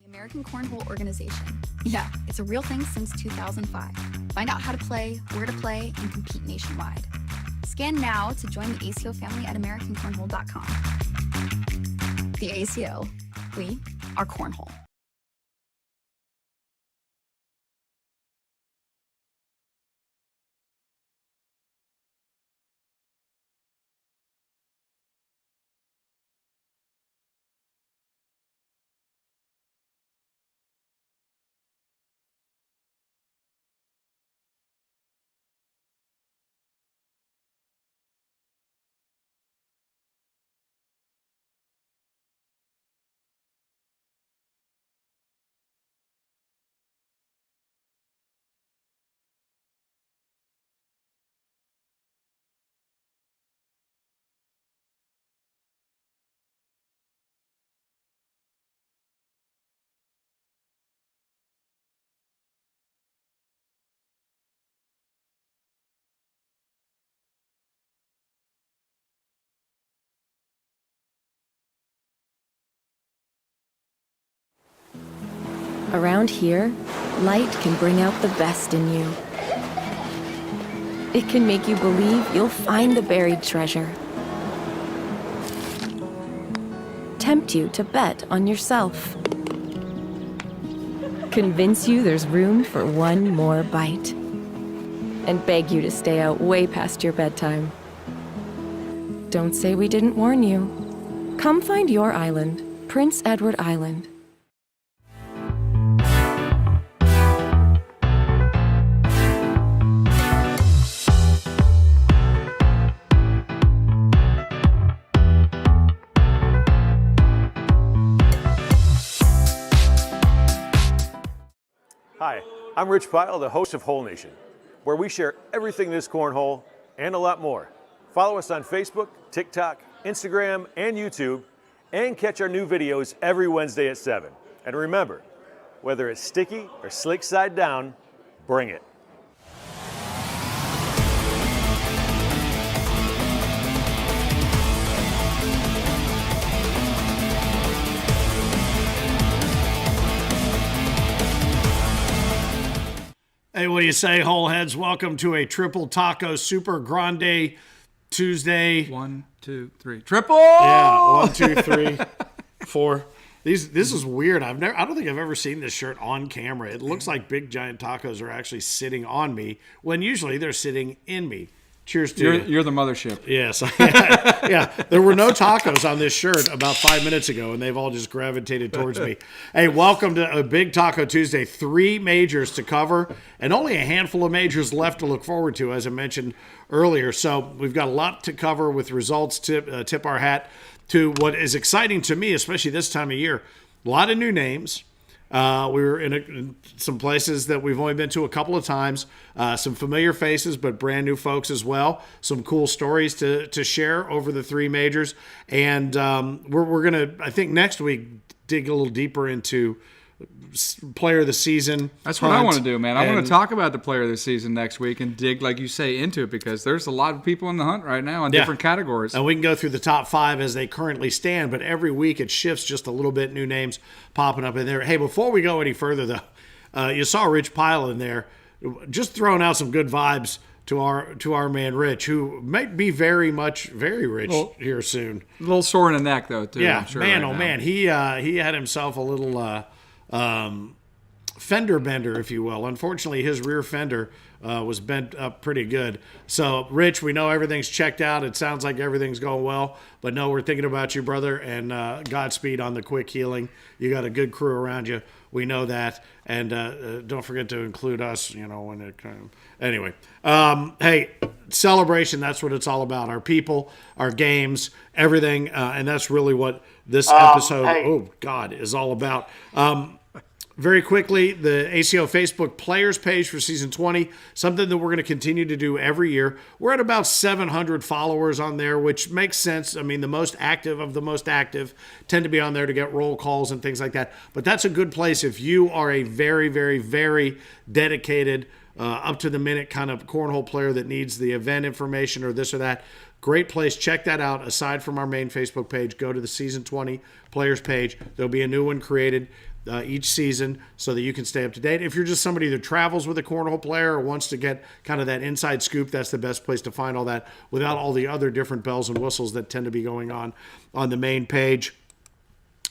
The American Cornhole Organization. Yeah, it's a real thing since 2005. Find out how to play, where to play, and compete nationwide. Scan now to join the ACO family at AmericanCornhole.com. The ACO. We are Cornhole. Around here, light can bring out the best in you. It can make you believe you'll find the buried treasure. Tempt you to bet on yourself. Convince you there's room for one more bite. And beg you to stay out way past your bedtime. Don't say we didn't warn you. Come find your island, Prince Edward Island. Hi, I'm Rich Pyle, the host of Hole Nation, where we share everything this cornhole and a lot more. Follow us on Facebook, TikTok, Instagram, and YouTube, and catch our new videos every Wednesday at 7. And remember, whether it's sticky or slick side down, bring it. Hey, what do you say, Holeheads? Welcome to a Triple Taco Super Grande Tuesday. 1, 2, 3. Triple! Yeah, 1, 2, 3, 4. This is weird. I don't think I've ever seen this shirt on camera. It looks like big giant tacos are actually sitting on me when usually they're sitting in me. Cheers to you. You're the mothership. Yes. Yeah. There were no tacos on this shirt about 5 minutes ago, and they've all just gravitated towards me. Hey, welcome to a Big Taco Tuesday. 3 majors to cover, and only a handful of majors left to look forward to, as I mentioned earlier. So we've got a lot to cover with results. Tip our hat to what is exciting to me, especially this time of year. A lot of new names. We were in some places that we've only been to a couple of times. Some familiar faces, but brand new folks as well. Some cool stories to share over the 3 majors. And we're going to, I think next week, dig a little deeper into player of the season. That's what I want to do, man. I want to talk about the player of the season next week and dig, like you say, into it, because there's a lot of people in the hunt right now in different categories. And we can go through the top 5 as they currently stand, but every week it shifts just a little bit, new names popping up in there. Hey, before we go any further, though, you saw Rich Pyle in there, just throwing out some good vibes to our man Rich, who might be very rich here soon. A little sore in the neck, though, too. Yeah, I'm sure man, right oh now. man, he had himself a little fender bender, if you will. Unfortunately, his rear fender was bent up pretty good. So, Rich, we know everything's checked out. It sounds like everything's going well. But no, we're thinking about you, brother, and Godspeed on the quick healing. You got a good crew around you. We know that. And don't forget to include us, when it comes. Anyway, hey, celebration, that's what it's all about. Our people, our games, everything. And that's really what this episode, is all about. Very quickly, the ACO Facebook players page for season 20, something that we're going to continue to do every year. We're at about 700 followers on there, which makes sense. I mean, the most active of the most active tend to be on there to get roll calls and things like that. But that's a good place if you are a very, very, very dedicated, up-to-the-minute kind of cornhole player that needs the event information or this or that. Great place. Check that out. Aside from our main Facebook page, go to the season 20 players page. There'll be a new one created. each season so that you can stay up to date. If you're just somebody that travels with a cornhole player or wants to get kind of that inside scoop, that's the best place to find all that without all the other different bells and whistles that tend to be going on the main page.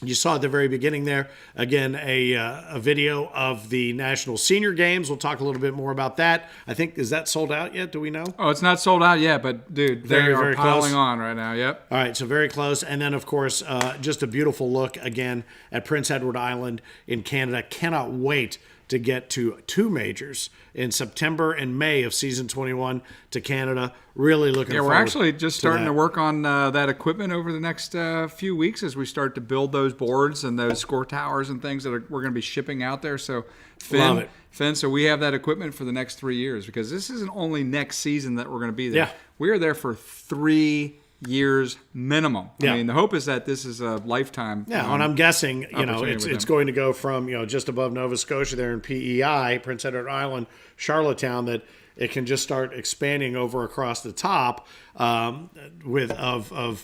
You saw at the very beginning there, again, a video of the National Senior Games. We'll talk a little bit more about that. I think, is that sold out yet? Do we know? Oh, it's not sold out yet, but, dude, they are very piling close. on right now. Yep. All right, so very close. And then, of course, just a beautiful look, again, at Prince Edward Island in Canada. Cannot wait to get to 2 majors in September and May of season 21 to Canada. Really looking forward. Yeah, we're actually just starting that. to work on that equipment over the next few weeks as we start to build those boards and those score towers and things that we're going to be shipping out there. So, Love it. Finn, so we have that equipment for the next 3 years because this isn't only next season that we're going to be there. Yeah. We are there for 3 years minimum. Yeah. I mean, the hope is that this is a lifetime. Yeah, and I'm guessing, opportunity with it's them. going to go from, just above Nova Scotia there in PEI, Prince Edward Island, Charlottetown, that it can just start expanding over across the top of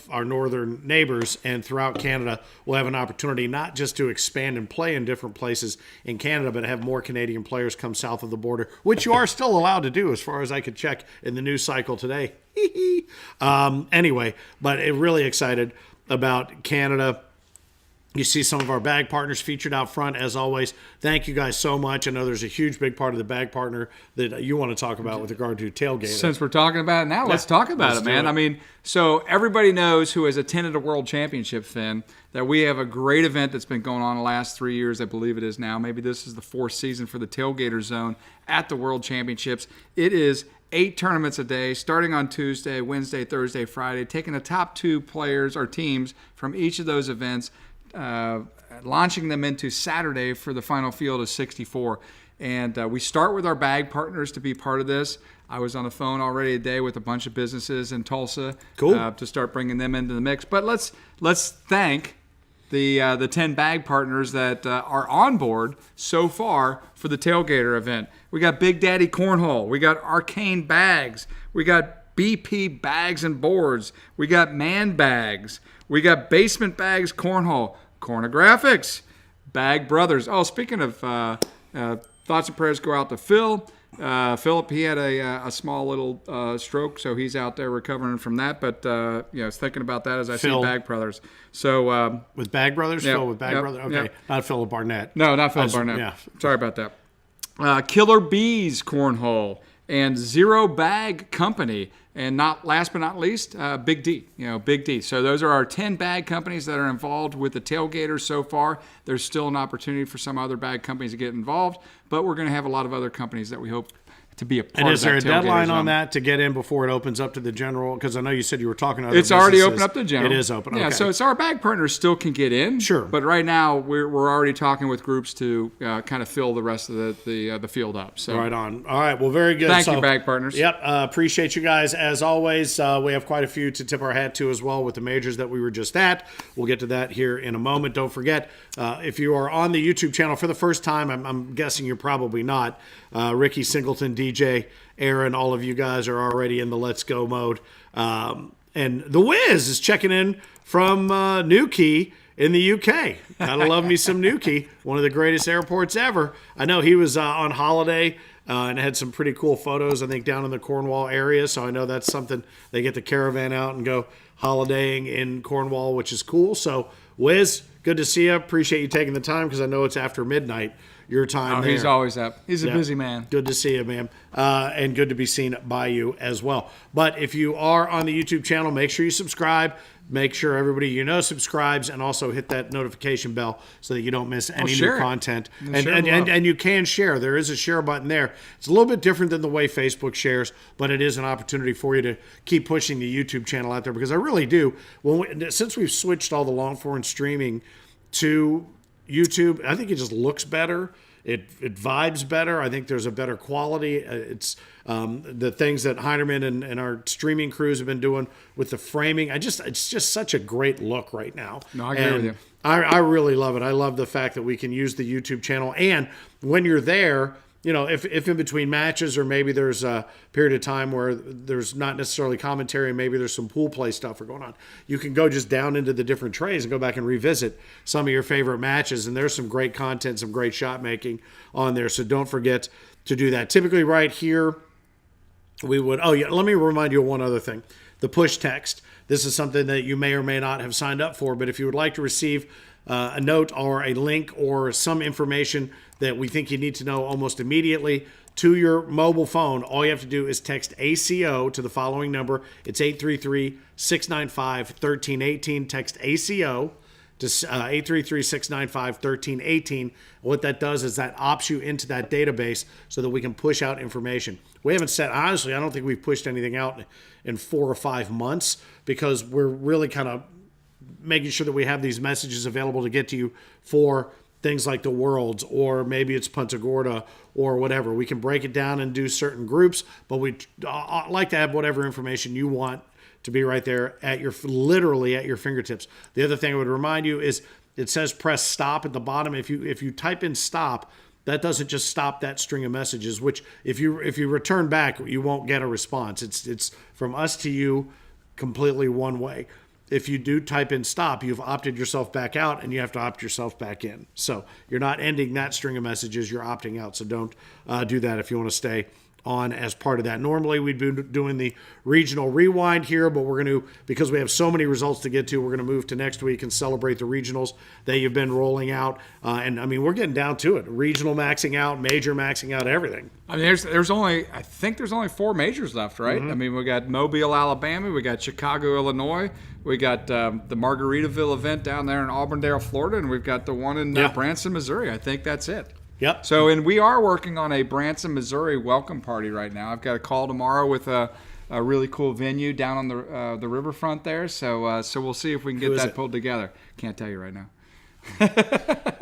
our northern neighbors, and throughout Canada we'll have an opportunity not just to expand and play in different places in Canada, but have more Canadian players come south of the border, which you are still allowed to do as far as I could check in the news cycle today. Anyway, but really excited about Canada. You see some of our bag partners featured out front, as always. Thank you guys so much. I know there's a huge, big part of the bag partner that you want to talk about with regard to tailgating. Since we're talking about it now, let's talk about it, man. I mean, so everybody knows who has attended a World Championship, Finn, that we have a great event that's been going on the last 3 years, I believe it is now. Maybe this is the 4th season for the Tailgater Zone at the World Championships. It is 8 tournaments a day, starting on Tuesday, Wednesday, Thursday, Friday, taking the top 2 players or teams from each of those events, launching them into Saturday for the final field of 64. And we start with our bag partners to be part of this. I was on the phone already today with a bunch of businesses in Tulsa to start bringing them into the mix. But let's thank the 10 bag partners that are on board so far for the Tailgater event. We got Big Daddy Cornhole. We got Arcane Bags. We got BP Bags and Boards. We got Man Bags. We got Basement Bags Cornhole. Cornographics. Bag Brothers. Oh, speaking of thoughts and prayers go out to Phil. Philip, he had a small little stroke, so he's out there recovering from that. But I was thinking about that as I see Bag Brothers. So with Bag Brothers, yep, Phil with Bag Brothers. Okay, yep. Not Philip Barnett. No, not Philip Barnett. Yeah, sorry about that. Killer Bees Cornhole and Zero Bag Company, and last but not least, Big D. Big D. So those are our 10 bag companies that are involved with the Tailgaters so far. There's still an opportunity for some other bag companies to get involved, but we're going to have a lot of other companies that we hope to be a part of that. And is there a deadline zone. on that to get in before it opens up to the general? Because I know you said you were talking to other It's already businesses. open up to general. It is open. Yeah, Okay. so it's our bag partners still can get in. Sure. But right now we're already talking with groups to kind of fill the rest of the field up. So right on. All right. Well, very good. Thank you, bag partners. Yep. Appreciate you guys as always. We have quite a few to tip our hat to as well with the majors that we were just at. We'll get to that here in a moment. Don't forget, if you are on the YouTube channel for the first time, I'm guessing you're probably not. Ricky Singleton, DJ, Aaron, all of you guys are already in the Let's Go mode. And The Wiz is checking in from Newquay in the UK. Gotta love me some Newquay, one of the greatest airports ever. I know he was on holiday and had some pretty cool photos, I think, down in the Cornwall area. So I know that's something, they get the caravan out and go holidaying in Cornwall, which is cool. So, Wiz, good to see you. Appreciate you taking the time because I know it's after midnight. Your time there. He's always up. He's a busy man. Good to see you, man. And good to be seen by you as well. But if you are on the YouTube channel, make sure you subscribe. Make sure everybody you know subscribes, and also hit that notification bell so that you don't miss any new content. And you can share. There is a share button there. It's a little bit different than the way Facebook shares, but it is an opportunity for you to keep pushing the YouTube channel out there, because I really do. Since we've switched all the long-form streaming to YouTube, I think it just looks better. It vibes better. I think there's a better quality. It's the things that Heinerman and our streaming crews have been doing with the framing. It's just such a great look right now. No, I agree with you. I really love it. I love the fact that we can use the YouTube channel, and when you're there, if in between matches, or maybe there's a period of time where there's not necessarily commentary, maybe there's some pool play stuff going on, you can go just down into the different trays and go back and revisit some of your favorite matches. And there's some great content, some great shot making on there. So don't forget to do that. Typically right here, we would, let me remind you of one other thing. The push text. This is something that you may or may not have signed up for, but if you would like to receive a note or a link or some information that we think you need to know almost immediately to your mobile phone, all you have to do is text ACO to the following number. It's 833-695-1318. Text ACO to 833-695-1318. What that does is that opts you into that database so that we can push out information. We haven't said, honestly, I don't think we've pushed anything out in 4 or 5 months, because we're really kind of making sure that we have these messages available to get to you for things like the Worlds, or maybe it's Punta Gorda or whatever. We can break it down and do certain groups, but we like to have whatever information you want to be right there literally at your fingertips. The other thing I would remind you is it says press stop at the bottom. If you type in stop, that doesn't just stop that string of messages, which if you return back, you won't get a response. It's from us to you, completely one way. If you do type in stop, you've opted yourself back out, and you have to opt yourself back in. So you're not ending that string of messages, you're opting out. So don't do that if you want to stay on as part of that. Normally we'd be doing the regional rewind here, but we're going to, because we have so many results to get to, we're going to move to next week and celebrate the regionals that you've been rolling out. And I mean, we're getting down to it. Regional maxing out, major maxing out, everything. I mean, there's only 4 majors left, right? I mean, we got Mobile, Alabama, we got Chicago, Illinois, we got the Margaritaville event down there in Auburndale, Florida, and we've got the one in Branson, Missouri. I think that's it. Yep. So, and we are working on a Branson, Missouri welcome party right now. I've got a call tomorrow with a really cool venue down on the riverfront there. So we'll see if we can get that pulled together. Can't tell you right now.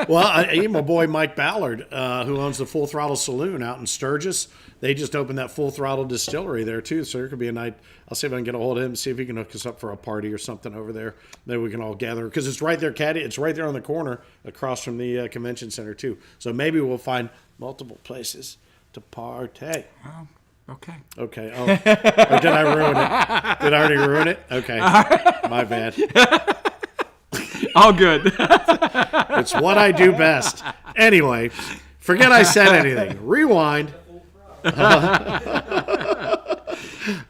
Well, my boy Mike Ballard, who owns the Full Throttle Saloon out in Sturgis, they just opened that Full Throttle distillery there too. So there could be a night. I'll see if I can get a hold of him, see if he can hook us up for a party or something over there. Maybe we can all gather, because it's right there, Caddy. It's right there on the corner across from the convention center too. So maybe we'll find multiple places to partay. Well, okay. Okay. Oh, or did I ruin it? Did I already ruin it? Okay. My bad. All good. It's what I do best. Anyway, forget I said anything. Rewind.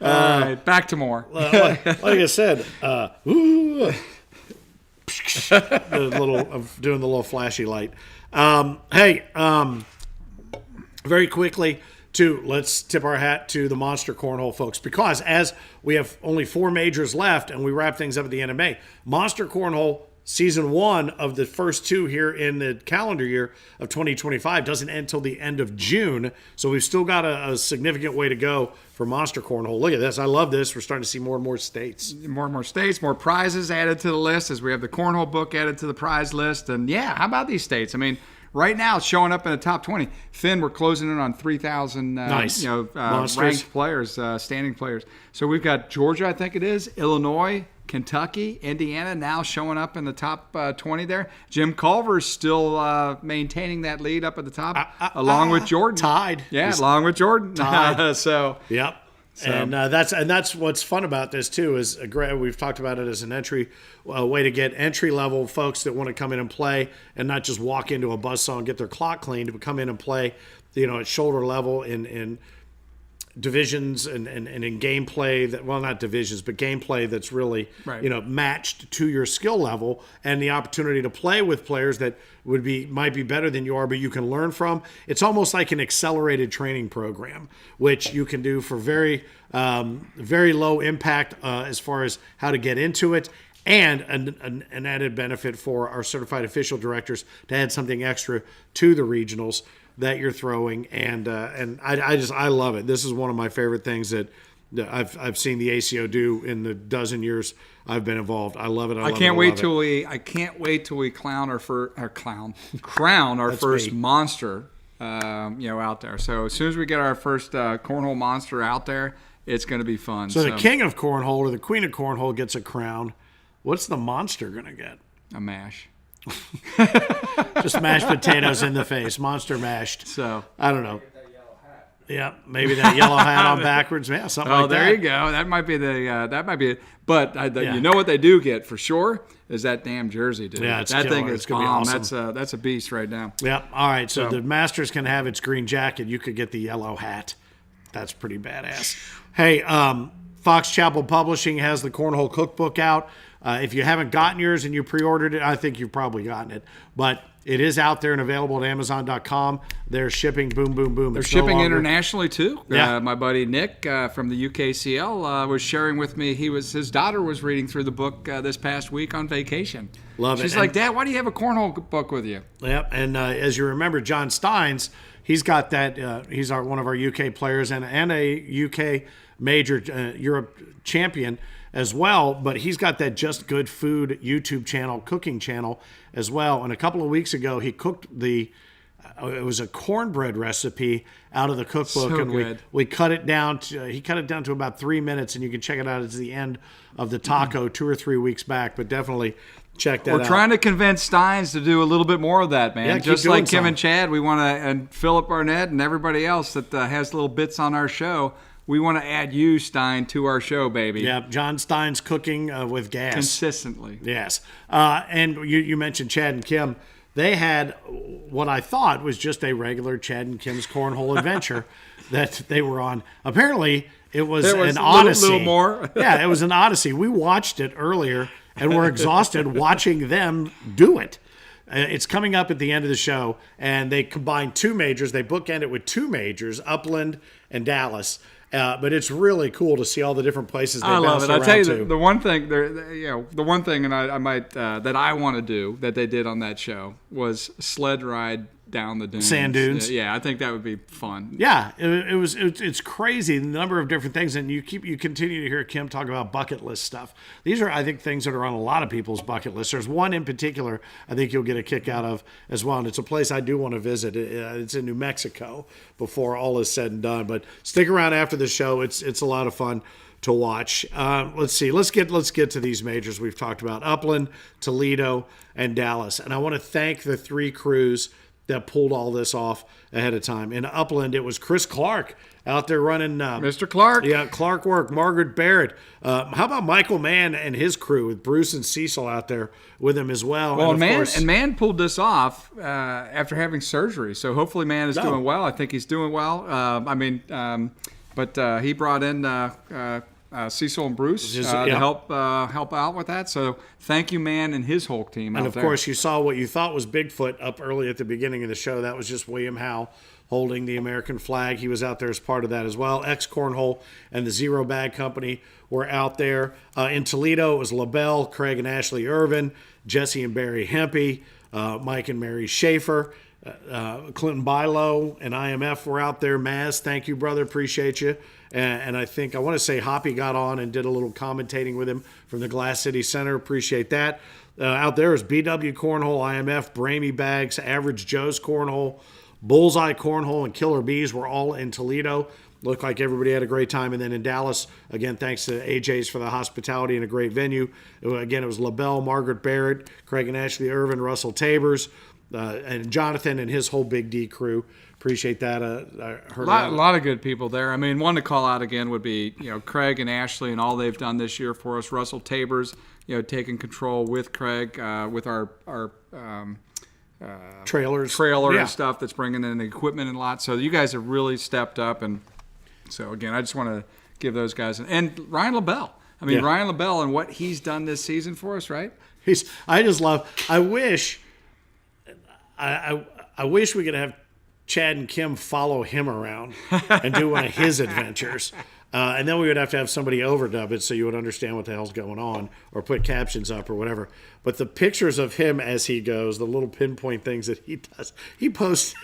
All right, back to more. Like I said, I'm doing the little flashy light. Very quickly, let's tip our hat to the Monster Cornhole folks, because as we have only 4 majors left and we wrap things up at the end of May, Monster Cornhole Season 1 of the first 2 here in the calendar year of 2025 doesn't end until the end of June. So we've still got a significant way to go for Monster Cornhole. Look at this. I love this. We're starting to see more and more states. More and more states, more prizes added to the list as we have the Cornhole book added to the prize list. And yeah, how about these states? I mean, right now it's showing up in the top 20. Finn, we're closing in on 3,000 nice. Ranked players, standing players. So we've got Georgia, I think it is, Illinois, Kentucky, Indiana now showing up in the top 20 there. Jim Culver's still maintaining that lead up at the top, along with Jordan. Tied. Yeah, along with Jordan. Tied. So. Yep. So. And that's what's fun about this too is we've talked about it as an entry way to get entry level folks that want to come in and play and not just walk into a buzzsaw and get their clock cleaned, but come in and play, at shoulder level in divisions and in gameplay that, well, not divisions, but gameplay that's really right. Matched to your skill level, and the opportunity to play with players that might be better than you are, but you can learn from. It's almost like an accelerated training program, which you can do for very very low impact as far as how to get into it, and an added benefit for our certified official directors to add something extra to the regionals that you're throwing, and I love it. This is one of my favorite things that I've seen the ACO do in the dozen years I've been involved. I love it. I can't wait till we crown our first monster, out there. So as soon as we get our first cornhole monster out there, it's going to be fun. So the king of cornhole or the queen of cornhole gets a crown. What's the monster going to get? A mash. Just mashed potatoes in the face, monster mashed. So I don't know. Yeah, maybe that yellow hat on backwards. Yeah, something like that. Oh, there you go. That might be it. But you know what they do get for sure is that damn jersey, dude. Yeah, it's that killer. thing is It's gonna be awesome. That's a beast right now. Yep. All right. So the Masters can have its green jacket. You could get the yellow hat. That's pretty badass. Hey, Fox Chapel Publishing has the Cornhole Cookbook out. If you haven't gotten yours and you pre-ordered it, I think you've probably gotten it. But it is out there and available at Amazon.com. They're shipping, boom, boom, boom. They're shipping internationally too. Yeah. My buddy Nick from the UKCL was sharing with me. His daughter was reading through the book this past week on vacation. Love it. She's like, Dad, why do you have a cornhole book with you? Yep. And as you remember, John Steins, he's got that. He's one of our UK players and a UK major Europe champion as well, but he's got that Just Good Food YouTube channel, cooking channel as well. And a couple of weeks ago, he cooked it was a cornbread recipe out of the cookbook, So and good. we cut it down to he cut it down to about 3 minutes, and you can check it out. It's the end of the taco 2 or 3 weeks back, but definitely check that out. We're trying to convince Steins to do a little bit more of that, man. Yeah, keep just doing like Kim some. and Chad, we want to, and Philip Barnett and everybody else that has little bits on our show. We want to add you, Stein, to our show, baby. Yeah, John Stein's cooking with gas. Consistently. Yes. And you mentioned Chad and Kim. They had what I thought was just a regular Chad and Kim's Cornhole adventure that they were on. Apparently, it was an odyssey. A little more. Yeah, it was an odyssey. We watched it earlier, and we're exhausted watching them do it. It's coming up at the end of the show, and they combine 2 majors. They bookend it with 2 majors, Upland and Dallas. But it's really cool to see all the different places they I love it. around I tell you, to. the one thing, the one thing, and I might that I want to do that they did on that show was sled ride down the dunes, Sand dunes. Yeah, I think that would be fun. Yeah, it's crazy the number of different things, and you continue to hear Kim talk about bucket list stuff. These are, I think, things that are on a lot of people's bucket lists. There's one in particular I think you'll get a kick out of as well, and it's a place I do want to visit. It's in New Mexico before all is said and done. But stick around after the show. It's a lot of fun to watch. Let's see. Let's get to these majors we've talked about: Upland, Toledo, and Dallas. And I want to thank the 3 crews that pulled all this off ahead of time. In Upland, it was Chris Clark out there running. Mr. Clark. Yeah, Clark work. Margaret Barrett. How about Michael Mann and his crew with Bruce and Cecil out there with him as well? Well, and of course, Mann pulled this off after having surgery. So hopefully Mann is doing well. I think he's doing well. But he brought in Cecil and Bruce to help out with that. So thank you, Mann, and his whole team. And of course, you saw what you thought was Bigfoot up early at the beginning of the show. That was just William Howe holding the American flag. He was out there as part of that as well. Ex-Cornhole and the Zero Bag Company were out there. In Toledo, it was LaBelle, Craig and Ashley Irvin, Jesse and Barry Hempy, Mike and Mary Schaefer, Clinton Bilo and IMF were out there. Maz, thank you, brother. Appreciate you. And I think I want to say Hoppy got on and did a little commentating with him from the Glass City Center. Appreciate that. Out there is BW Cornhole, IMF, Bramey Bags, Average Joe's Cornhole, Bullseye Cornhole, and Killer Bees were all in Toledo. Looked like everybody had a great time. And then in Dallas, again, thanks to AJ's for the hospitality and a great venue. Again, it was LaBelle, Margaret Barrett, Craig and Ashley Irvin, Russell Tabers, and Jonathan and his whole Big D crew. Appreciate that. I heard a lot of good people there. I mean, one to call out again would be Craig and Ashley and all they've done this year for us. Russell Tabers, taking control with Craig with our trailer and stuff that's bringing in the equipment and a lot. So you guys have really stepped up, and so again, I just want to give those guys and Ryan LaBelle. I mean, Ryan LaBelle and what he's done this season for us, right? I wish we could have Chad and Kim follow him around and do one of his adventures. And then we would have to have somebody overdub it so you would understand what the hell's going on or put captions up or whatever. But the pictures of him as he goes, the little pinpoint things that he does, he posted.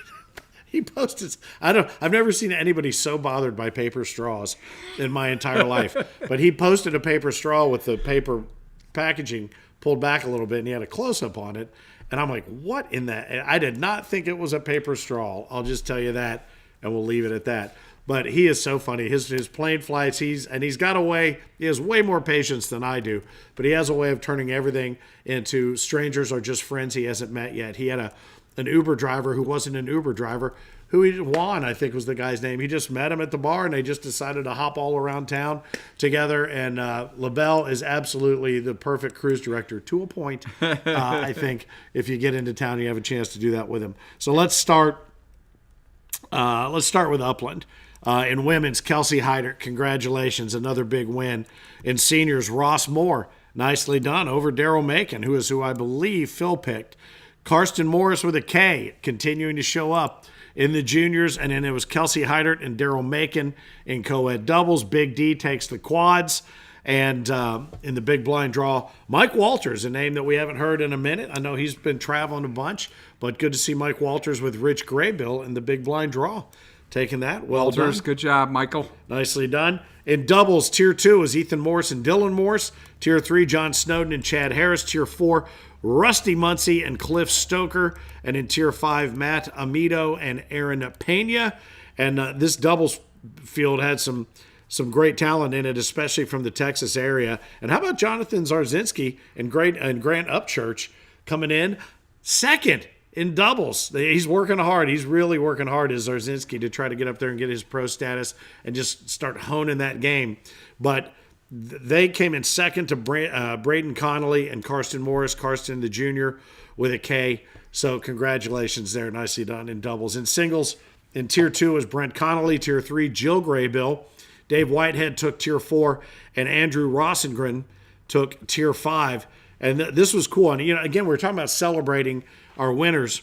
I've never seen anybody so bothered by paper straws in my entire life. But he posted a paper straw with the paper packaging pulled back a little bit, and he had a close-up on it. And I'm like, what in that? I did not think it was a paper straw. I'll just tell you that, and we'll leave it at that. But he is so funny. His plane flights, he's got a way, he has way more patience than I do, but he has a way of turning everything into strangers or just friends he hasn't met yet. He had an Uber driver who wasn't an Uber driver, Juan, I think was the guy's name. He just met him at the bar, and they just decided to hop all around town together. And LaBelle is absolutely the perfect cruise director to a point. I think if you get into town, you have a chance to do that with him. So let's start with Upland. In women's, Kelsey Heidert, congratulations, another big win. In seniors, Ross Moore, nicely done over Daryl Macon, who I believe Phil picked. Karsten Morris with a K, continuing to show up in the juniors, and then it was Kelsey Heidert and Daryl Macon in co-ed doubles. Big D takes the quads. And in the big blind draw, Mike Walters, a name that we haven't heard in a minute. I know he's been traveling a bunch, but good to see Mike Walters with Rich Graybill in the big blind draw. Taking that. Well Walters, done. good job, Michael. Nicely done. In doubles, Tier 2 is Ethan Morse and Dylan Morse. Tier 3, John Snowden and Chad Harris. Tier 4, Rusty Muncie and Cliff Stoker. And in Tier 5, Matt Amido and Aaron Pena. And this doubles field had some great talent in it, especially from the Texas area. And how about Jonathan Zarzinski and Grant Upchurch coming in second in doubles? He's working hard. He's really working hard as Zarzinski to try to get up there and get his pro status and just start honing that game. But they came in second to Braden Connolly and Karsten Morris. Karsten, the junior, with a K. So congratulations there. Nicely done in doubles. In singles, in Tier 2 is Brent Connolly. Tier 3, Jill Graybill. Dave Whitehead took Tier 4, and Andrew Rossengren took Tier 5. And this was cool. And, again, we're talking about celebrating our winners.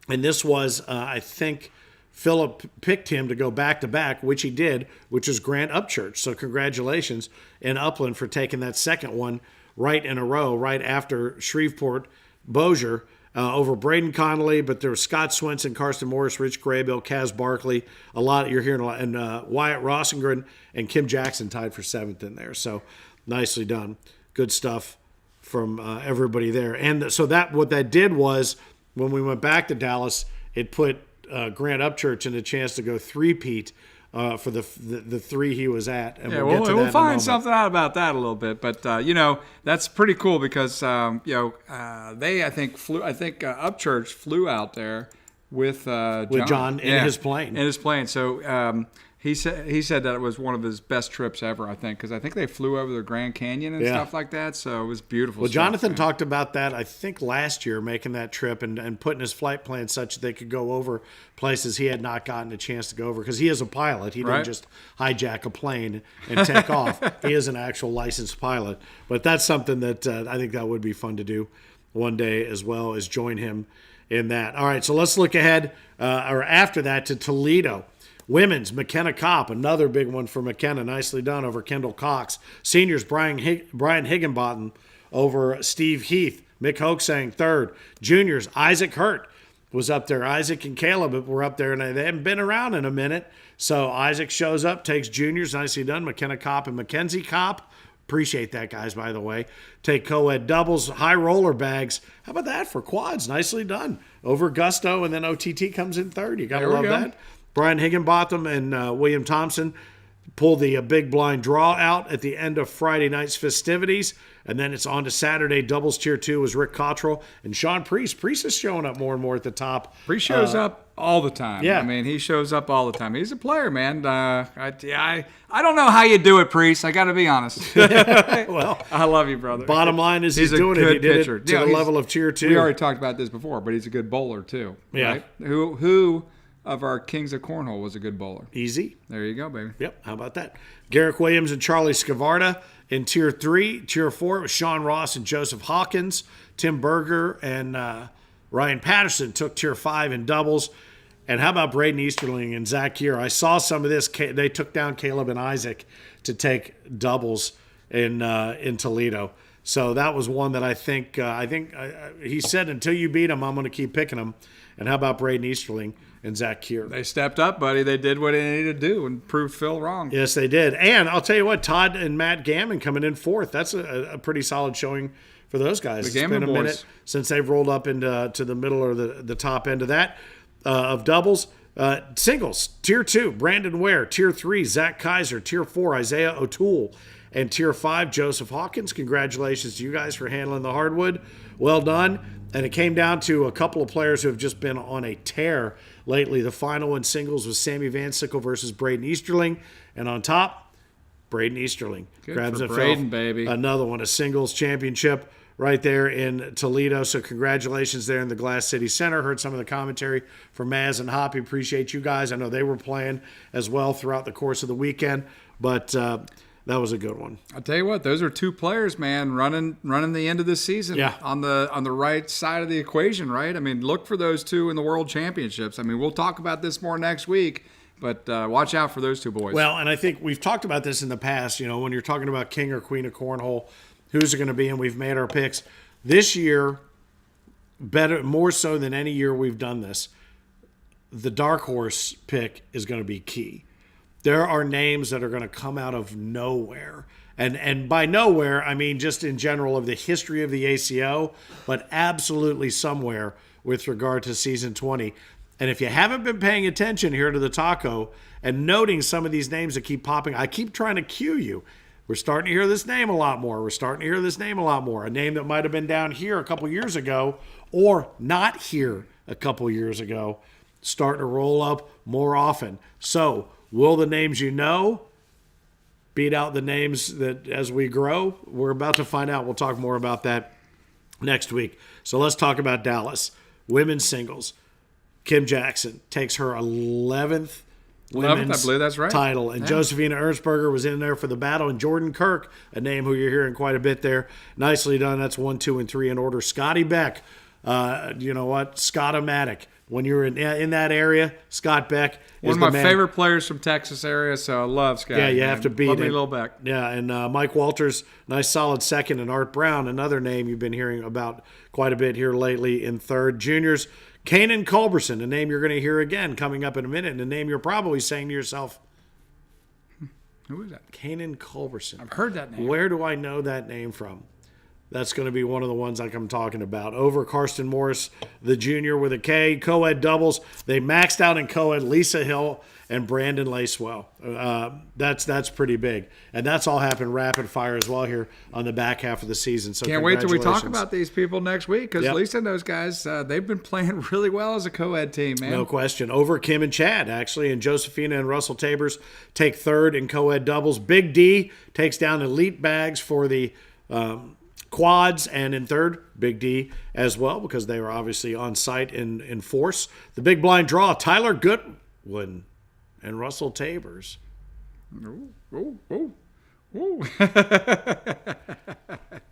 And this was, I think, Philip picked him to go back-to-back, which he did, which is Grant Upchurch. So congratulations in Upland for taking that second one right in a row, right after Shreveport Bossier. Over Braden Connolly, but there was Scott Swenson, Karsten Morris, Rich Graybill, Kaz Barkley, a lot. You're hearing a lot. And Wyatt Rossengren and Kim Jackson tied for seventh in there. So nicely done. Good stuff from everybody there. And so what that did was when we went back to Dallas, it put Grant Upchurch in a chance to go three-peat for the three he was at. And we'll get to that we'll in a find moment. something out about that a little bit. But that's pretty cool because they I think Upchurch flew out there with John in his plane. So he said that it was one of his best trips ever. I think because I think they flew over the Grand Canyon and stuff like that. So it was beautiful. Well, stuff, Jonathan talked about that, I think, last year, making that trip and putting his flight plan such that they could go over places he had not gotten a chance to go over because he is a pilot. He didn't just hijack a plane and take off. He is an actual licensed pilot. But that's something that I think that would be fun to do one day as well as join him in that. All right, so let's look ahead or after that to Toledo. Women's, McKenna Kopp, another big one for McKenna. Nicely done over Kendall Cox. Seniors, Brian Higginbottom over Steve Heath. Mick Hoaxang, third. Juniors, Isaac Hurt was up there. Isaac and Caleb were up there, and they haven't been around in a minute. So Isaac shows up, takes juniors. Nicely done. McKenna Kopp and Mackenzie Kopp. Appreciate that, guys, by the way. Take co-ed doubles, high roller bags. How about that for quads? Nicely done. Over Gusto, and then OTT comes in third. You got to love that. Brian Higginbotham and William Thompson pulled the big blind draw out at the end of Friday night's festivities. And then it's on to Saturday. Doubles Tier 2 was Rick Cottrell and Sean Priest. Priest is showing up more and more at the top. Priest shows up all the time. Yeah. I mean, he shows up all the time. He's a player, man. I don't know how you do it, Priest. I got to be honest. Well, I love you, brother. Bottom line is he's doing it. He did pitcher. It to the level of Tier 2. We already talked about this before, but he's a good bowler, too. Yeah. Right? Who of our Kings of Cornhole was a good bowler? Easy. There you go, baby. Yep, how about that? Garrick Williams and Charlie Scavarda in Tier 3. Tier 4 was Sean Ross and Joseph Hawkins. Tim Berger and Ryan Patterson took Tier 5 in doubles. And how about Braden Easterling and Zach Gear? I saw some of this. They took down Caleb and Isaac to take doubles in Toledo. So that was one that I think he said, until you beat him, I'm going to keep picking him. And how about Braden Easterling and Zach Keir? They stepped up, buddy. They did what they needed to do and proved Phil wrong. Yes, they did. And I'll tell you what, Todd and Matt Gammon coming in fourth. That's a pretty solid showing for those guys. The Gammon It's been a boys. minute since they've rolled up into the middle or the top end of that, of doubles. Singles, Tier 2, Brandon Ware. Tier 3, Zach Kaiser. Tier 4, Isaiah O'Toole. And Tier 5, Joseph Hawkins. Congratulations to you guys for handling the hardwood. Well done. And it came down to a couple of players who have just been on a tear lately. The final in singles was Sammy Van Sickle versus Braden Easterling. And on top, Braden Easterling grabs for himself Braden, baby. another one, a singles championship right there in Toledo. So congratulations there in the Glass City Center. Heard some of the commentary from Maz and Hoppy. Appreciate you guys. I know they were playing as well throughout the course of the weekend, but that was a good one. I'll tell you what, those are two players, man, running the end of this season on the right side of the equation, right? I mean, look for those two in the World Championships. I mean, we'll talk about this more next week, but watch out for those two boys. Well, and I think we've talked about this in the past, when you're talking about king or queen of cornhole, who's it going to be, and we've made our picks. This year, more so than any year we've done this, the dark horse pick is going to be key. There are names that are going to come out of nowhere. And by nowhere, I mean just in general of the history of the ACO, but absolutely somewhere with regard to season 20. And if you haven't been paying attention here to the taco and noting some of these names that keep popping, I keep trying to cue you. We're starting to hear this name a lot more. A name that might have been down here a couple years ago or not here a couple years ago, starting to roll up more often. So, will the names you know beat out the names that as we grow? We're about to find out. We'll talk more about that next week. So let's talk about Dallas. Women's singles. Kim Jackson takes her 11th women's I believe that's right. title. And Josephina Ernstberger was in there for the battle. And Jordan Kirk, a name who you're hearing quite a bit there. Nicely done. That's 1, 2, and 3 in order. Scotty Beck. You know what? Scott-O-Matic. When you're in that area, Scott Beck is one of my favorite players from Texas area, so I love Scott. Yeah, you have to beat him. Love me him. a little Beck. Yeah, and Mike Walters, nice solid second, and Art Brown, another name you've been hearing about quite a bit here lately in third. Juniors, Kanan Culberson, a name you're going to hear again coming up in a minute, and a name you're probably saying to yourself, who is that? Kanan Culberson. I've heard that name. Where do I know that name from? That's going to be one of the ones like I'm talking about. Over Karsten Morris, the junior with a K. Co-ed doubles. They maxed out in co-ed Lisa Hill and Brandon Lacewell. That's pretty big. And that's all happened rapid fire as well here on the back half of the season. So can't wait till we talk about these people next week because Lisa and those guys, they've been playing really well as a co-ed team, man. No question. Over Kim and Chad, actually, and Josephina and Russell Tabers take third in co-ed doubles. Big D takes down elite bags for the quads, and in third, Big D as well, because they were obviously on site in force. The big blind draw, Tyler Goodwin and Russell Tabers.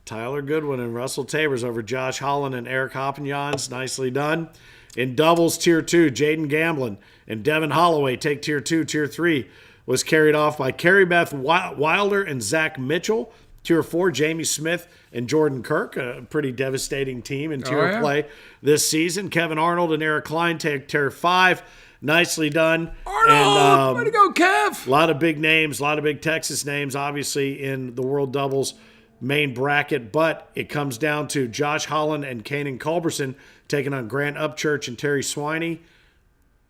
Tyler Goodwin and Russell Tabers over Josh Holland and Eric Hoppignons. Nicely done. In doubles, Tier 2, Jaden Gamblin and Devin Holloway take Tier 2. Tier 3 was carried off by Carrie Beth Wilder and Zach Mitchell. Tier 4, Jamie Smith and Jordan Kirk, a pretty devastating team in tier play this season. Kevin Arnold and Eric Klein take Tier 5. Nicely done. Arnold! And, way to go, Kev! A lot of big names, a lot of big Texas names, obviously, in the World Doubles main bracket, but it comes down to Josh Holland and Kanan Culberson taking on Grant Upchurch and Terry Swiney,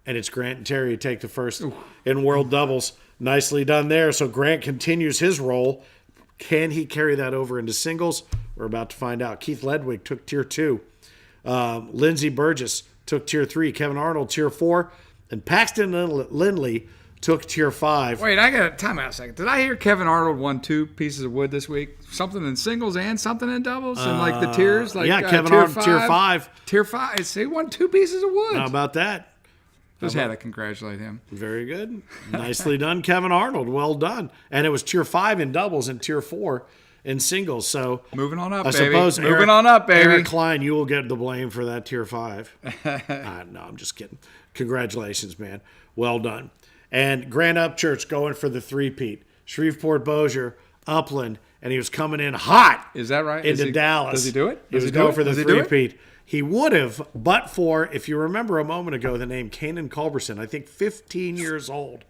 and it's Grant and Terry who take the first in World Doubles. Nicely done there. So Grant continues his role. Can he carry that over into singles? We're about to find out. Keith Ledwig took Tier 2. Lindsey Burgess took Tier 3. Kevin Arnold, Tier 4. And Paxton Lindley took Tier 5. Wait, I got to time out a second. Did I hear Kevin Arnold won 2 pieces of wood this week? Something in singles and something in doubles? And like the tiers? Like, Kevin Arnold, Tier 5. Tier 5. He won 2 pieces of wood. How about that? Just had to congratulate him. Very good. Nicely done, Kevin Arnold. Well done. And it was Tier 5 in doubles and Tier 4 in singles. So moving on up, I baby. Suppose moving on up, baby. Eric Klein, you will get the blame for that Tier 5. No, I'm just kidding. Congratulations, man. Well done. And Grant Upchurch going for the three-peat. Shreveport, Bossier, Upland, and he was coming in hot. Is that right? Into Dallas. Does he do it? He was going for the three-peat. He would have, but for, if you remember a moment ago, the name Kanan Culberson, I think 15 years old.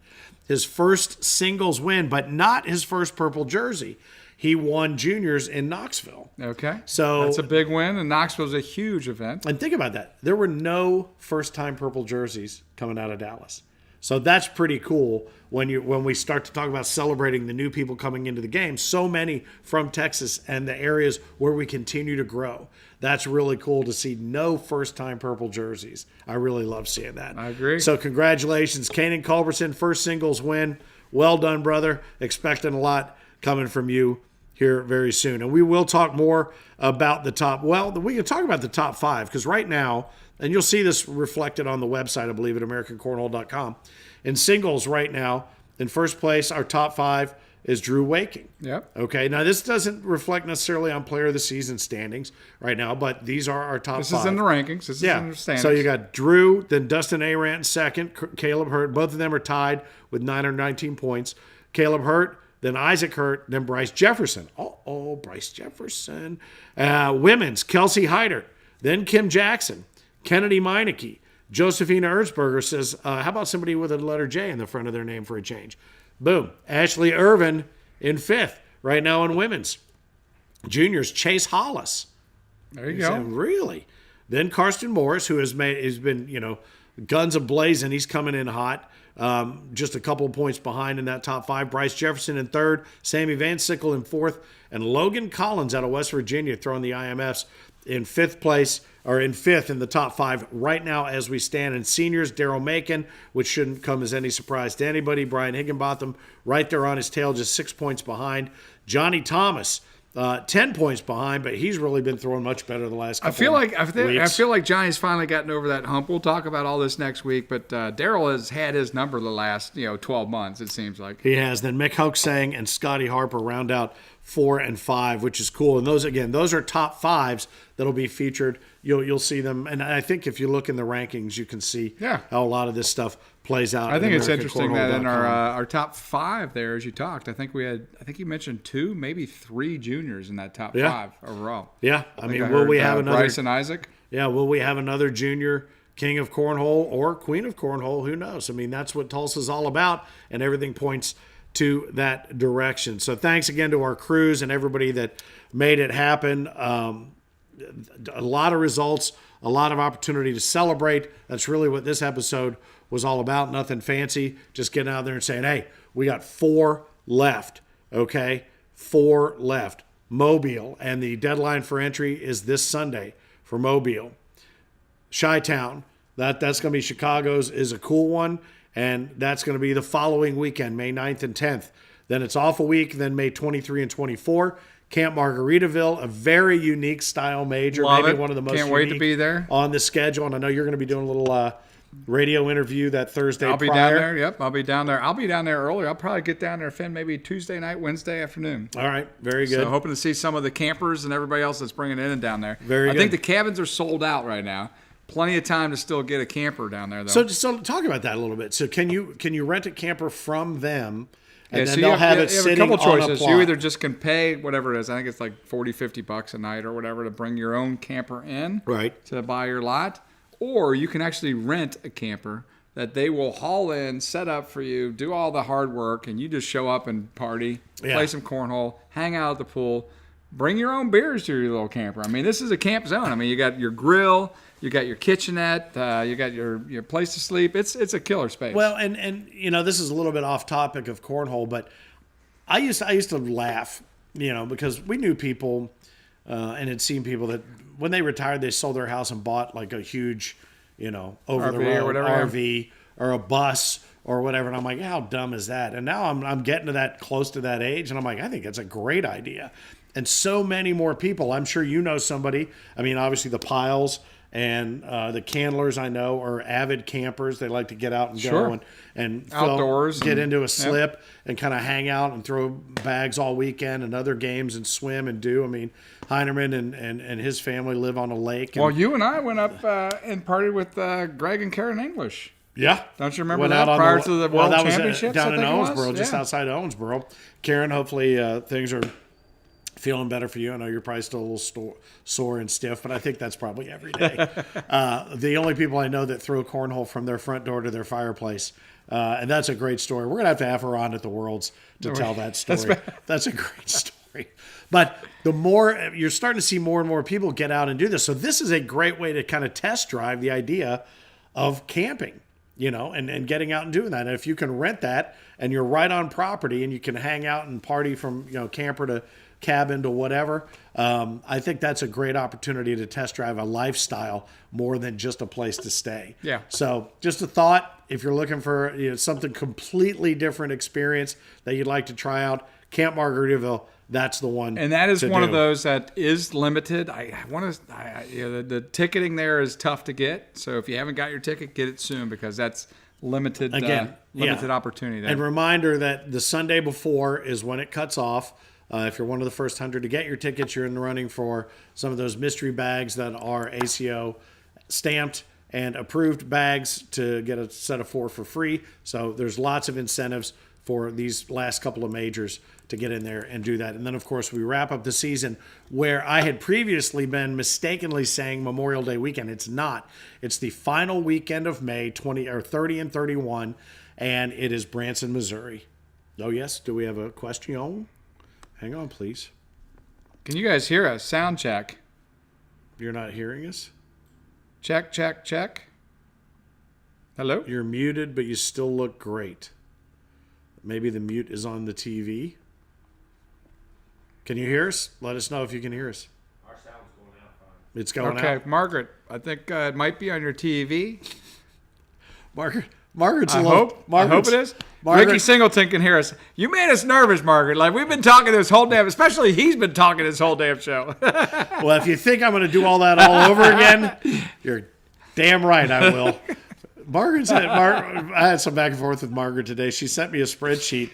His first singles win, but not his first purple jersey. He won juniors in Knoxville. Okay. So that's a big win, and Knoxville's a huge event. And think about that. There were no first-time purple jerseys coming out of Dallas. So that's pretty cool when we start to talk about celebrating the new people coming into the game. So many from Texas and the areas where we continue to grow. That's really cool to see. No first-time purple jerseys. I really love seeing that. I agree. So congratulations, Kanan Culberson, first singles win. Well done, brother. Expecting a lot coming from you here very soon. And we will talk more about the top. Well, we can talk about the top 5 because right now, and you'll see this reflected on the website, I believe, at AmericanCornhole.com. In singles right now, in first place, our top 5 is Drew Waking. Yep. Okay, now this doesn't reflect necessarily on player of the season standings right now, but these are our top 5. This is in the rankings. This is in the standings. So you got Drew, then Dustin Arant second, Caleb Hurt. Both of them are tied with 919 points. Caleb Hurt, then Isaac Hurt, then Bryce Jefferson. Oh, Bryce Jefferson. Women's, Kelsey Hyder, then Kim Jackson, Kennedy Meineke. Josephina Erzberger says, how about somebody with a letter J in the front of their name for a change? Boom. Ashley Irvin in 5th right now in women's. Juniors, Chase Hollis. There you go. Really? Then Karsten Morris, who has been, guns a-blazing. He's coming in hot. Just a couple of points behind in that top 5. Bryce Jefferson in 3rd. Sammy Van Sickle in 4th. And Logan Collins out of West Virginia throwing the IMFs in 5th place, or in 5th in the top 5 right now as we stand. And seniors, Daryl Macon, which shouldn't come as any surprise to anybody. Brian Higginbotham right there on his tail, just 6 points behind. Johnny Thomas, 10 points behind, but he's really been throwing much better the last couple of weeks. I feel like Johnny's finally gotten over that hump. We'll talk about all this next week, but Daryl has had his number the last 12 months, it seems like. He has. Then Mick Hoaxang and Scotty Harper round out 4 and 5, which is cool. And those are top 5s that'll be featured. You'll see them. And I think if you look in the rankings, you can see how a lot of this stuff plays out. I think it's interesting that in our top 5 there, as you talked, I think you mentioned 2, maybe 3 juniors in that top 5 overall. Yeah. I mean, will we have another Bryce and Isaac? Yeah. Will we have another junior king of cornhole or queen of cornhole? Who knows? I mean, that's what Tulsa's all about, and everything points to that direction. So thanks again to our crews and everybody that made it happen. A lot of results, a lot of opportunity to celebrate. That's really what this episode was all about. Nothing fancy, just getting out there and saying, hey, we got 4 left, okay? 4 left. Mobile, and the deadline for entry is this Sunday for Mobile. Chi-Town, that's going to be Chicago's, is a cool one. And that's going to be the following weekend, May 9th and 10th. Then it's off a week, then May 23 and 24. Camp Margaritaville, a very unique style major. Love maybe it. One of the most Can't wait to be there. On the schedule. And I know you're going to be doing a little radio interview that Thursday I'll be prior. down there. Yep, I'll be down there. I'll be down there earlier. I'll probably get down there, Finn, maybe Tuesday night, Wednesday afternoon. All right, very good. So hoping to see some of the campers and everybody else that's bringing it in down there. Very good. I think the cabins are sold out right now. Plenty of time to still get a camper down there, though. So talk about that a little bit. So can you rent a camper from them, and then so they'll have it you have sitting a couple on choices. a plot? You either just can pay whatever it is. I think it's like $40-$50 a night or whatever to bring your own camper in, Right. to buy your lot, or you can actually rent a camper that they will haul in, set up for you, do all the hard work, and you just show up and party, play some cornhole, hang out at the pool, bring your own beers to your little camper. I mean, this is a camp zone. I mean, you got your grill, you got your kitchenette, you got your place to sleep. It's a killer space. Well, and this is a little bit off topic of cornhole, but I used to laugh, because we knew people and had seen people that when they retired, they sold their house and bought like a huge, over the RV or road whatever. RV or a bus or whatever. And I'm like, how dumb is that? And now I'm getting to that close to that age, and I'm like, I think it's a great idea. And so many more people. I'm sure you know somebody. I mean, obviously the Piles and the Candlers I know are avid campers. They like to get out and go and outdoors, get into a slip and kind of hang out and throw bags all weekend and other games and swim and do. I mean, Heinerman and his family live on a lake. Well, you and I went up and partied with Greg and Karen English. Yeah. Don't you remember Went that out prior to the World that was Championships? down in I think it Owensboro, was? just outside Owensboro. Karen, hopefully things are feeling better for you. I know you're probably still a little sore and stiff, but I think that's probably every day. The only people I know that throw cornhole from their front door to their fireplace, and that's a great story. We're going to have her on at the Worlds to tell that story. That's a great story. But the more you're starting to see more and more people get out and do this. So this is a great way to kind of test drive the idea of camping. and getting out and doing that. And if you can rent that and you're right on property and you can hang out and party from, camper to cabin to whatever, I think that's a great opportunity to test drive a lifestyle more than just a place to stay. Yeah. So just a thought, if you're looking for something completely different experience that you'd like to try out, Camp Margaritaville, that's the one. And that is one of those that is limited. The ticketing there is tough to get. So if you haven't got your ticket, get it soon because that's limited opportunity there. And reminder that the Sunday before is when it cuts off. If you're one of the first 100 to get your tickets, you're in the running for some of those mystery bags that are ACO stamped and approved bags to get a set of 4 for free. So there's lots of incentives for these last couple of majors to get in there and do that. And then, of course, we wrap up the season where I had previously been mistakenly saying Memorial Day weekend. It's not. It's the final weekend of May, 30 and 31, and it is Branson, Missouri. Oh, yes. Do we have a question? Hang on, please. Can you guys hear us? Sound check. You're not hearing us? Check, check, check. Hello? You're muted, but you still look great. Maybe the mute is on the TV. Can you hear us? Let us know if you can hear us. Our sound's going out fine. It's going out. Okay, Margaret, I think it might be on your TV. Margaret's I hope it is. Ricky Singleton can hear us. You made us nervous, Margaret. Like, we've been talking this whole damn, especially he's been talking this whole damn show. Well, if you think I'm going to do all that all over again, you're damn right I will. I had some back and forth with Margaret today. She sent me a spreadsheet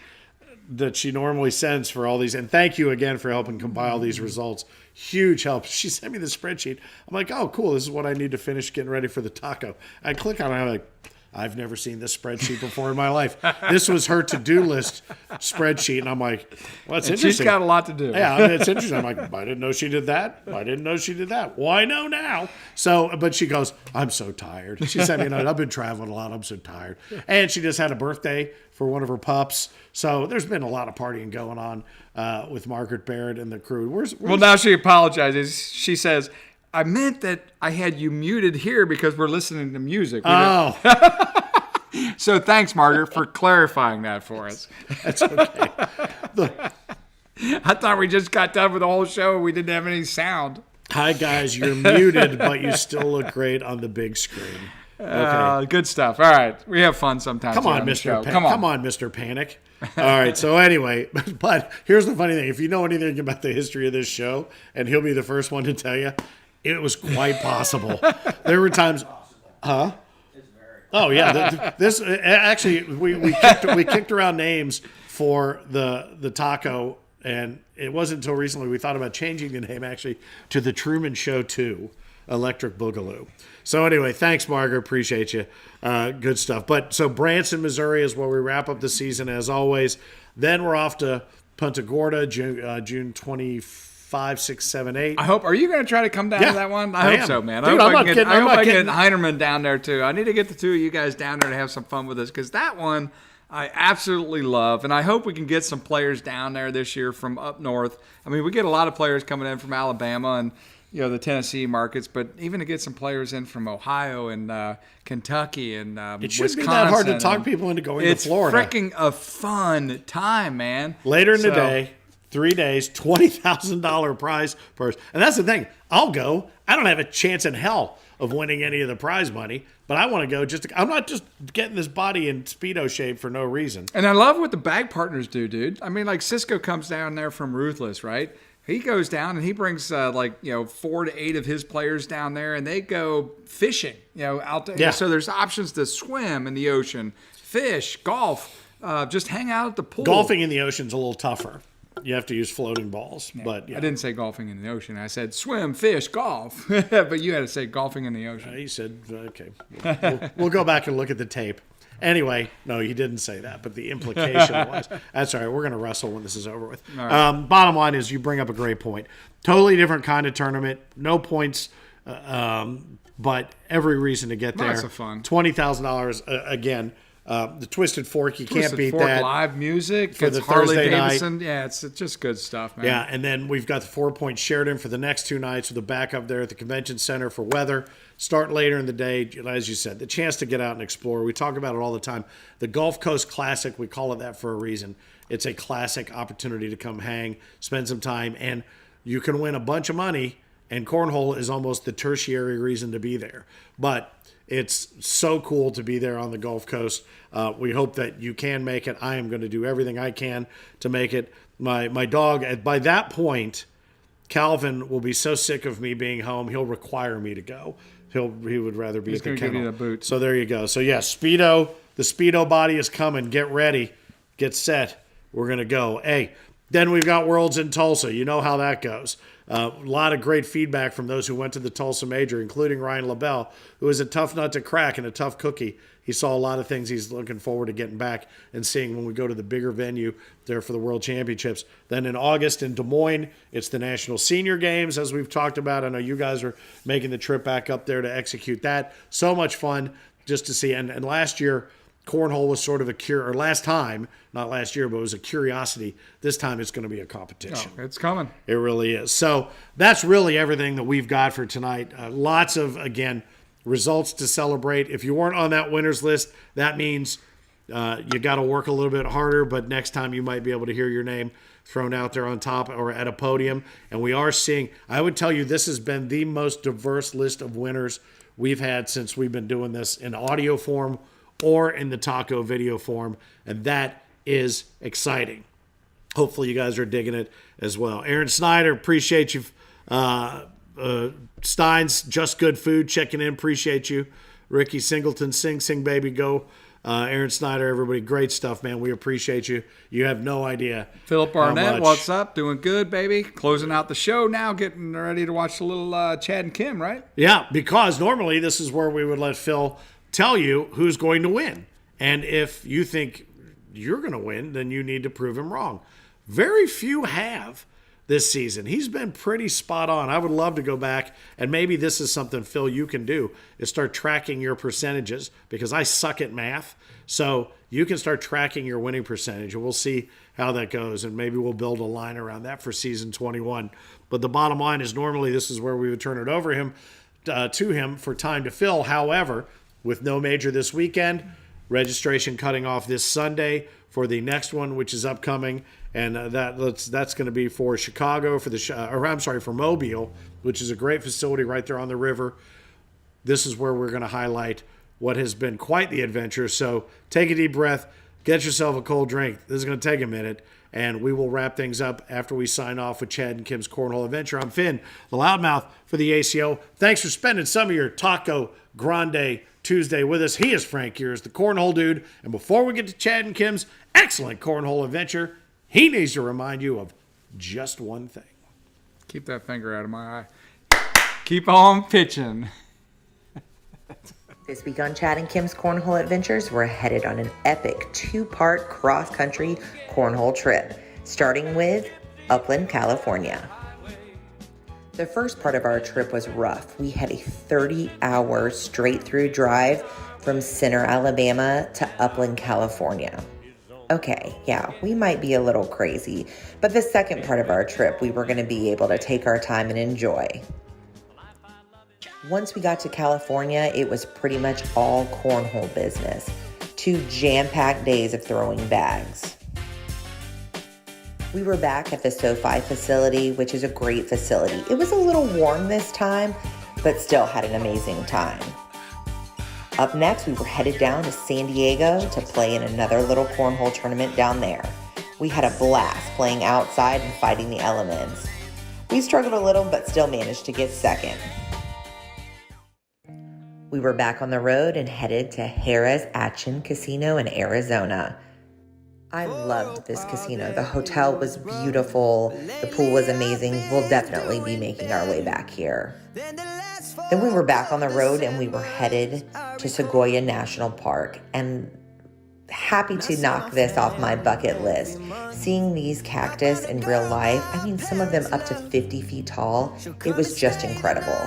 that she normally sends for all these. And thank you again for helping compile these results. Huge help. She sent me the spreadsheet. I'm like, oh, cool. This is what I need to finish getting ready for the taco. I click on it. I'm like, I've never seen this spreadsheet before in my life. This was her to-do list spreadsheet. And I'm like, well, that's interesting. She's got a lot to do. Yeah, I mean, it's interesting. I'm like, I didn't know she did that. I didn't know she did that. Well, I know now. So, but she goes, I'm so tired. She sent me a note. I've been traveling a lot. I'm so tired. And she just had a birthday for one of her pups. So there's been a lot of partying going on with Margaret Barrett and the crew. Well, now she apologizes. She says, I meant that I had you muted here because we're listening to music. So thanks, Margaret, for clarifying that for us. That's okay. I thought we just got done with the whole show and we didn't have any sound. Hi, guys. You're muted, but you still look great on the big screen. Okay. Good stuff. All right. We have fun sometimes. Come on, Mr. Come on, Mr. Panic. All right. So anyway, but here's the funny thing. If you know anything about the history of this show, and he'll be the first one to tell you, it was quite possible. There were times, huh? Oh yeah. This actually we kicked around names for the taco, and it wasn't until recently we thought about changing the name actually to the Truman Show 2, Electric Boogaloo. So anyway, thanks, Margaret. Appreciate you. Good stuff. But so Branson, Missouri is where we wrap up the season as always. Then we're off to Punta Gorda, June 25, 6, 7, 8. I hope. Are you going to try to come down to that one? I hope so, man. Dude, I hope I can get Heinerman down there too. I need to get the two of you guys down there to have some fun with us because that one I absolutely love, and I hope we can get some players down there this year from up north. I mean, we get a lot of players coming in from Alabama and the Tennessee markets, but even to get some players in from Ohio and Kentucky and Wisconsin. It shouldn't be that hard to talk people into going to Florida. It's freaking a fun time, man. Later in the day, 3 days, $20,000 prize purse. And that's the thing. I'll go. I don't have a chance in hell of winning any of the prize money, but I want to go I'm not just getting this body in Speedo shape for no reason. And I love what the bag partners do, dude. I mean, like Cisco comes down there from Ruthless, right? He goes down and he brings 4 to 8 of his players down there, and they go fishing, out there. Yeah. So there's options to swim in the ocean, fish, golf, just hang out at the pool. Golfing in the ocean's a little tougher. You have to use floating balls. Yeah. But I didn't say golfing in the ocean. I said swim, fish, golf. But you had to say golfing in the ocean. He said, okay. We'll go back and look at the tape. Anyway, no, he didn't say that, but the implication was. That's all right. We're going to wrestle when this is over with. Right. Bottom line is you bring up a great point. Totally different kind of tournament. No points, but every reason to get there. Lots of fun. $20,000 again. The Twisted Fork, you can't Twisted beat Fork that. live music for it's the Harley Thursday night. Davidson. Yeah, it's just good stuff, man. Yeah, and then we've got the 4 Point Sheridan for the next 2 nights with a backup there at the convention center for weather. Start later in the day, as you said, the chance to get out and explore. We talk about it all the time. The Gulf Coast Classic, we call it that for a reason. It's a classic opportunity to come hang, spend some time, and you can win a bunch of money, and cornhole is almost the tertiary reason to be there. But it's so cool to be there on the Gulf Coast. We hope that you can make it. I am going to do everything I can to make it. My dog, by that point, Calvin will be so sick of me being home, he'll require me to go. He would rather be He's at the gonna give kennel. you the boot. So there you go. So yeah, the Speedo body is coming. Get ready. Get set. We're going to go. Hey, then we've got Worlds in Tulsa. You know how that goes. A lot of great feedback from those who went to the Tulsa Major, including Ryan LaBelle, who is a tough nut to crack and a tough cookie. He saw a lot of things he's looking forward to getting back and seeing when we go to the bigger venue there for the World Championships. Then in August in Des Moines, it's the National Senior Games, as we've talked about. I know you guys are making the trip back up there to execute that. So much fun just to see. And last year, cornhole was sort of last time, not last year, but it was a curiosity. This time it's going to be a competition. Oh, it's coming. It really is. So that's really everything that we've got for tonight. Lots of, again, results to celebrate. If you weren't on that winners list, that means you got to work a little bit harder, but next time you might be able to hear your name thrown out there on top or at a podium. And we are seeing, I would tell you, this has been the most diverse list of winners we've had since we've been doing this in audio form or in the taco video form, and that is exciting. Hopefully you guys are digging it as well. Aaron Snyder, appreciate you. Steins, Just Good Food, checking in, appreciate you. Ricky Singleton, Sing Baby Go. Aaron Snyder, everybody, great stuff, man. We appreciate you. You have no idea. Philip how Barnett, much. what's up? Doing good, baby. Closing out the show now, getting ready to watch a little Chad and Kim, right? Yeah, because normally this is where we would let Phil tell you who's going to win. And if you think you're going to win, then you need to prove him wrong. Very few have this season. He's been pretty spot on. I would love to go back, and maybe this is something, Phil, you can do, is start tracking your percentages, because I suck at math. So you can start tracking your winning percentage, and we'll see how that goes, and maybe we'll build a line around that for season 21. But the bottom line is normally this is where we would turn it over to him for time to fill. However, with no major this weekend, registration cutting off this Sunday for the next one, which is upcoming, and that's going to be for Chicago, for Mobile, which is a great facility right there on the river. This is where we're going to highlight what has been quite the adventure. So take a deep breath, get yourself a cold drink. This is going to take a minute, and we will wrap things up after we sign off with Chad and Kim's Cornhole Adventure. I'm Finn, the loudmouth for the ACO. Thanks for spending some of your Taco Grande Tuesday with us. He is Frank Geers, the Cornhole Dude. And before we get to Chad and Kim's excellent Cornhole Adventure, he needs to remind you of just one thing. Keep that finger out of my eye. Keep on pitching. This week on Chad and Kim's Cornhole Adventures, we're headed on an epic 2-part cross-country cornhole trip, starting with Upland, California. The first part of our trip was rough. We had a 30-hour straight-through drive from Center, Alabama to Upland, California. Okay, yeah, we might be a little crazy, but the second part of our trip, we were going to be able to take our time and enjoy. Once we got to California, it was pretty much all cornhole business. 2 jam-packed days of throwing bags. We were back at the SoFi facility, which is a great facility. It was a little warm this time, but still had an amazing time. Up next, we were headed down to San Diego to play in another little cornhole tournament down there. We had a blast playing outside and fighting the elements. We struggled a little, but still managed to get second. We were back on the road and headed to Harrah's Action Casino in Arizona. I loved this casino. The hotel was beautiful. The pool was amazing. We'll definitely be making our way back here. Then we were back on the road and we were headed to Sequoia National Park. And happy to knock this off my bucket list. Seeing these cactus in real life, I mean, some of them up to 50 feet tall, it was just incredible.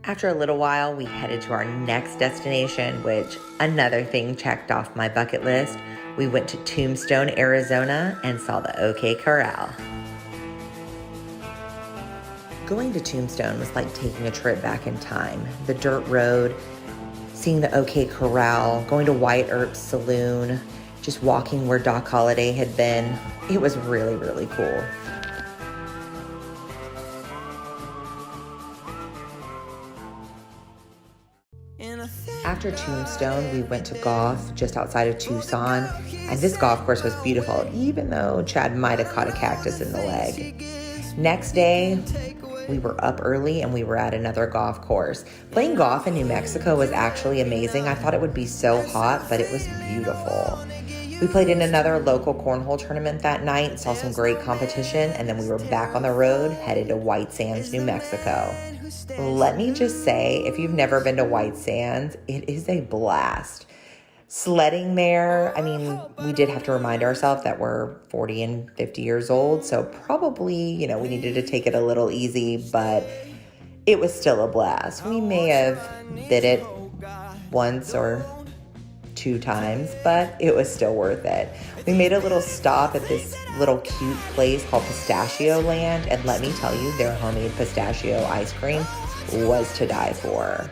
After a little while, we headed to our next destination, which, another thing checked off my bucket list, we went to Tombstone, Arizona, and saw the OK Corral. Going to Tombstone was like taking a trip back in time. The dirt road, seeing the OK Corral, going to White Earp's Saloon, just walking where Doc Holliday had been. It was really, really cool. After Tombstone, we went to golf just outside of Tucson, and this golf course was beautiful, even though Chad might have caught a cactus in the leg. Next day, we were up early and we were at another golf course. Playing golf in New Mexico was actually amazing. I thought it would be so hot, but it was beautiful. We played in another local cornhole tournament that night, saw some great competition, and then we were back on the road, headed to White Sands, New Mexico. Let me just say, if you've never been to White Sands, it is a blast. Sledding there, I mean, we did have to remind ourselves that we're 40 and 50 years old, so probably, we needed to take it a little easy, but it was still a blast. We may have did it once or 2 times, but it was still worth it. We made a little stop at this little cute place called Pistachio Land, and let me tell you, their homemade pistachio ice cream was to die for.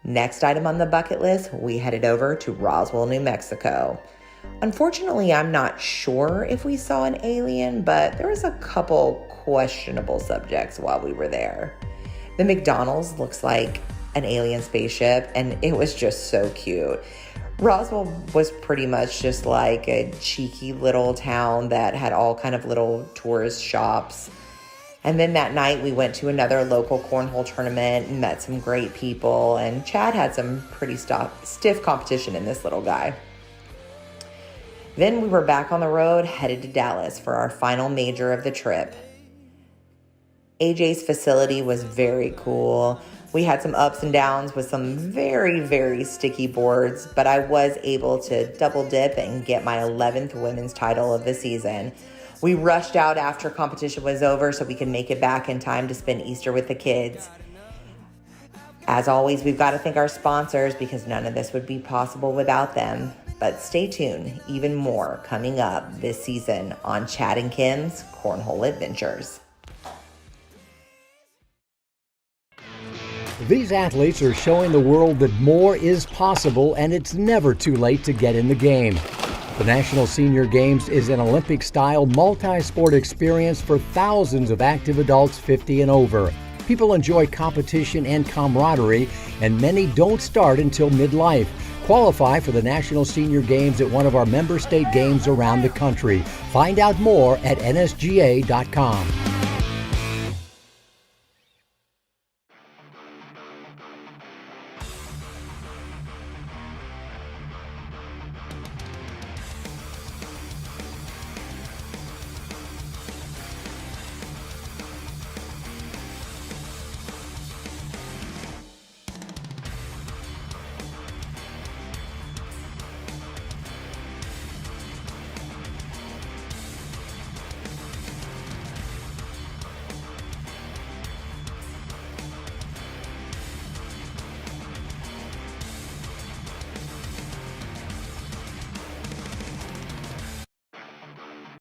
Next item on the bucket list, we headed over to Roswell, New Mexico. Unfortunately, I'm not sure if we saw an alien, but there was a couple questionable subjects while we were there. The McDonald's looks like an alien spaceship, and it was just so cute. Roswell was pretty much just like a cheeky little town that had all kind of little tourist shops. And then that night we went to another local cornhole tournament and met some great people, and Chad had some pretty stiff competition in this little guy. Then we were back on the road, headed to Dallas for our final major of the trip. AJ's facility was very cool. We had some ups and downs with some very, very sticky boards, but I was able to double dip and get my 11th women's title of the season. We rushed out after competition was over so we could make it back in time to spend Easter with the kids. As always, we've got to thank our sponsors because none of this would be possible without them. But stay tuned, even more coming up this season on Chad and Kim's Cornhole Adventures. These athletes are showing the world that more is possible, and it's never too late to get in the game. The National Senior Games is an Olympic-style multi-sport experience for thousands of active adults 50 and over. People enjoy competition and camaraderie, and many don't start until midlife. Qualify for the National Senior Games at one of our member state games around the country. Find out more at nsga.com.